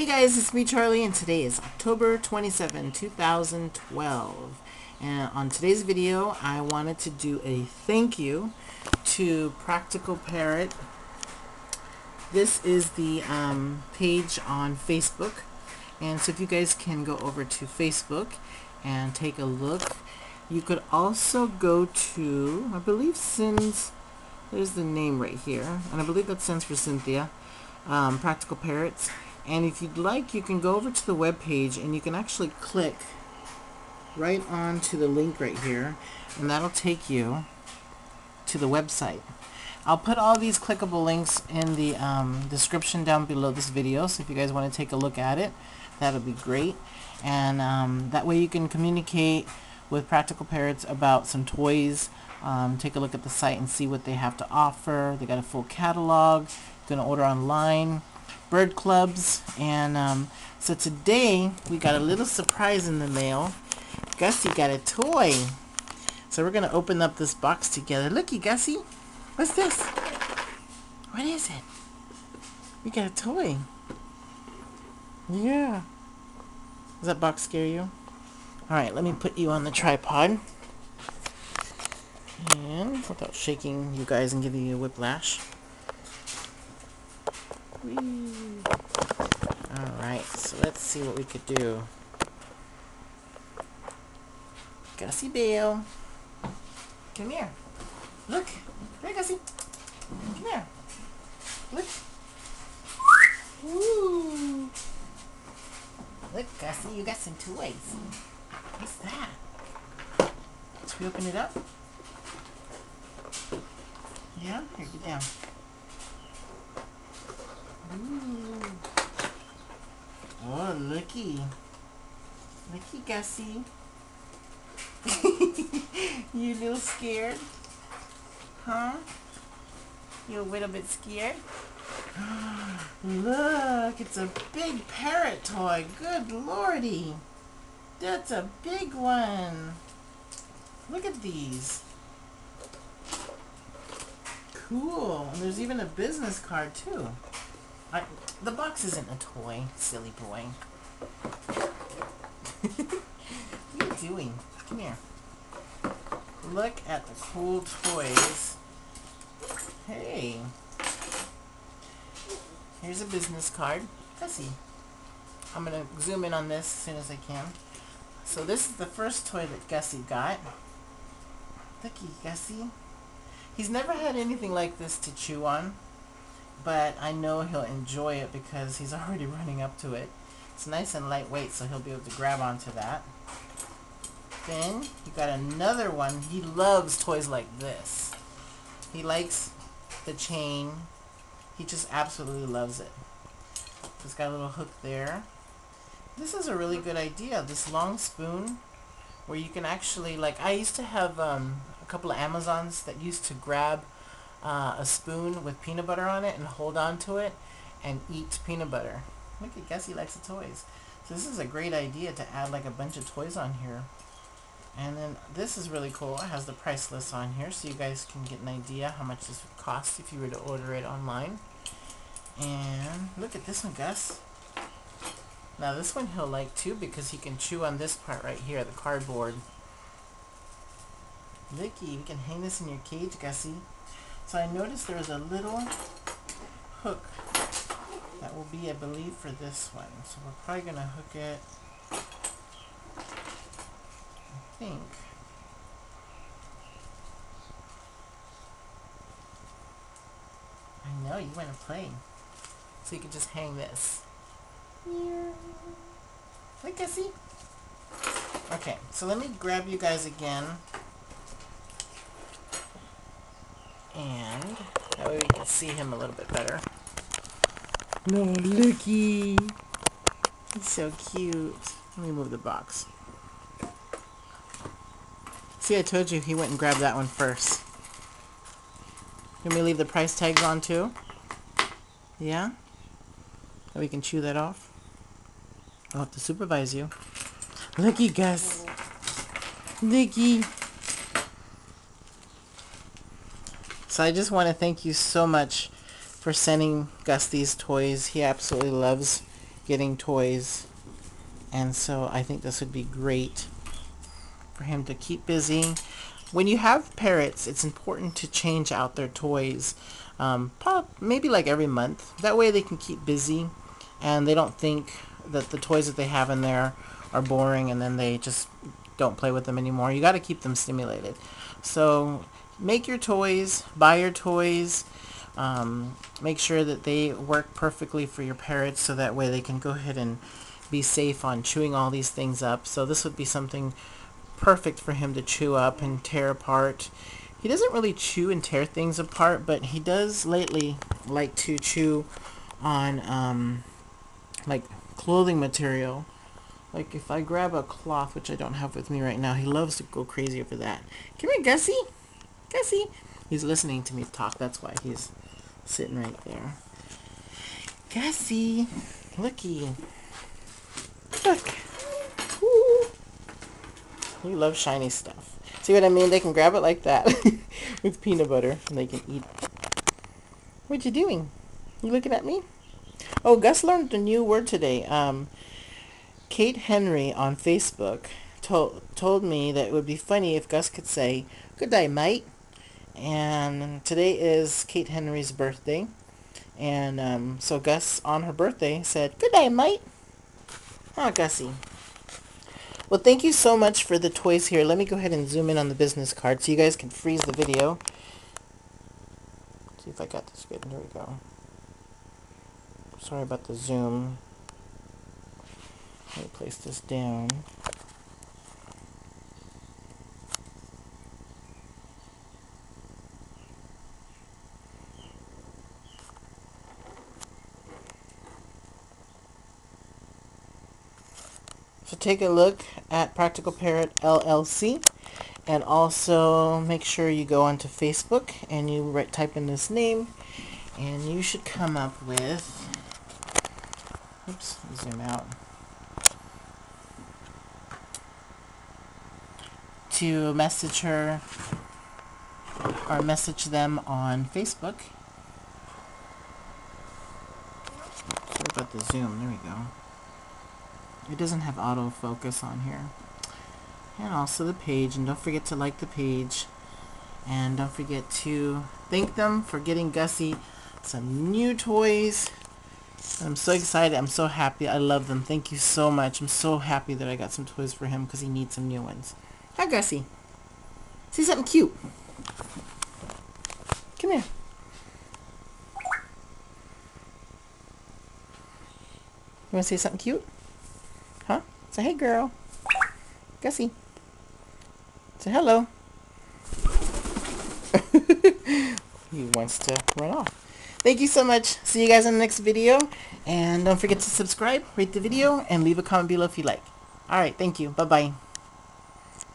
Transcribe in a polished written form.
Hey guys, it's me Charlie, and today is October 27, 2012. And on today's video, I wanted to do a thank you to Practical Parrot. This is the page on Facebook. And so if you guys can go over to Facebook and take a look. You could also go to, I believe since, there's the name right here, and I believe that stands for Cynthia, Practical Parrots. And if you'd like, you can go over to the web page and you can actually click right onto the link right here, and that'll take you to the website. I'll put all these clickable links in the description down below this video, so if you guys want to take a look at it, that'll be great. And that way you can communicate with Practical Parrots about some toys. Take a look at the site and see what they have to offer. They got a full catalog. You can order online. Bird clubs. And so today we got a little surprise in the mail. Gussy got a toy. So we're going to open up this box together. Looky, Gussy. What's this? What is it? We got a toy. Yeah. Does that box scare you? Alright, let me put you on the tripod. And without shaking you guys and giving you a whiplash. Alright, so let's see what we could do. Gussie Bale. Come here. Look. Here, Gussie. Come here. Look. Woo. Look, Gussie, you got some toys. What's that? Should we open it up? Yeah? Here, get down. Ooh. Oh, looky. Looky, Gussie. You a little scared? Huh? You a little bit scared? Look, it's a big parrot toy. Good lordy. That's a big one. Look at these. Cool. And there's even a business card too. The box isn't a toy, silly boy. What are you doing? Come here. Look at the cool toys. Hey. Here's a business card. Gussie. I'm going to zoom in on this as soon as I can. So this is the first toy that Gussie got. Looky, Gussie. He's never had anything like this to chew on, but I know he'll enjoy it because he's already running up to it. It's nice and lightweight, so he'll be able to grab onto that. Then you got another one. He loves toys like this. He likes the chain. He just absolutely loves it. It's got a little hook there. This is a really good idea, this long spoon, where you can actually, like, I used to have a couple of Amazons that used to grab a spoon with peanut butter on it and hold on to it and eat peanut butter. Look at Gussie likes the toys. So this is a great idea to add like a bunch of toys on here. And then this is really cool. It has the price list on here so you guys can get an idea how much this would cost if you were to order it online. And look at this one, Gus. Now this one he'll like too because he can chew on this part right here, the cardboard. Looky, we can hang this in your cage, Gussie. So I noticed there was a little hook that will be, I believe, for this one. So we're probably going to hook it, I think. I know, you want to play. So you can just hang this. Look, Gussie. Okay, so let me grab you guys again. And that way we can see him a little bit better. No, looky. He's so cute. Let me move the box. See, I told you he went and grabbed that one first. Can we leave the price tags on too? Yeah? So we can chew that off? I'll have to supervise you. Looky, Gus. Looky. So I just want to thank you so much for sending Gus these toys. He absolutely loves getting toys, and so I think this would be great for him to keep busy. When you have parrots, it's important to change out their toys, maybe like every month. That way they can keep busy and they don't think that the toys that they have in there are boring, and then they just don't play with them anymore. You got to keep them stimulated. So make your toys, buy your toys, make sure that they work perfectly for your parrots, so that way they can go ahead and be safe on chewing all these things up. So this would be something perfect for him to chew up and tear apart. He doesn't really chew and tear things apart, but he does lately like to chew on like clothing material. Like if I grab a cloth, which I don't have with me right now, he loves to go crazy over that. Come here, Gussie. Gussie. He's listening to me talk. That's why he's sitting right there. Gussie. Looky. Look. Woo. He loves shiny stuff. See what I mean? They can grab it like that with peanut butter and they can eat it. What you doing? You looking at me? Oh, Gus learned a new word today. Kate Henry on Facebook told me that it would be funny if Gus could say, "Good day, mate." And today is Kate Henry's birthday. And so Gus, on her birthday, said, "Good day, mate." Oh, Gussie. Well, thank you so much for the toys here. Let me go ahead and zoom in on the business card so you guys can freeze the video. See if I got this good. There we go. Sorry about the zoom. Let me place this down. So take a look at Practical Parrot LLC, and also make sure you go onto Facebook and you type in this name, and you should come up with, oops, zoom out, to message her or message them on Facebook. Sorry about the zoom, there we go. It doesn't have autofocus on here. And also the page, and don't forget to like the page, and don't forget to thank them for getting Gussie some new toys. I'm so excited. I'm so happy. I love them. Thank you so much. I'm so happy that I got some toys for him because he needs some new ones. Hi, Gussie. See something cute. Come here. You want to say something cute? Huh? Say, hey, girl. Gussie. Say hello. He wants to run off. Thank you so much. See you guys in the next video. And don't forget to subscribe, rate the video, and leave a comment below if you like. Alright, thank you. Bye-bye.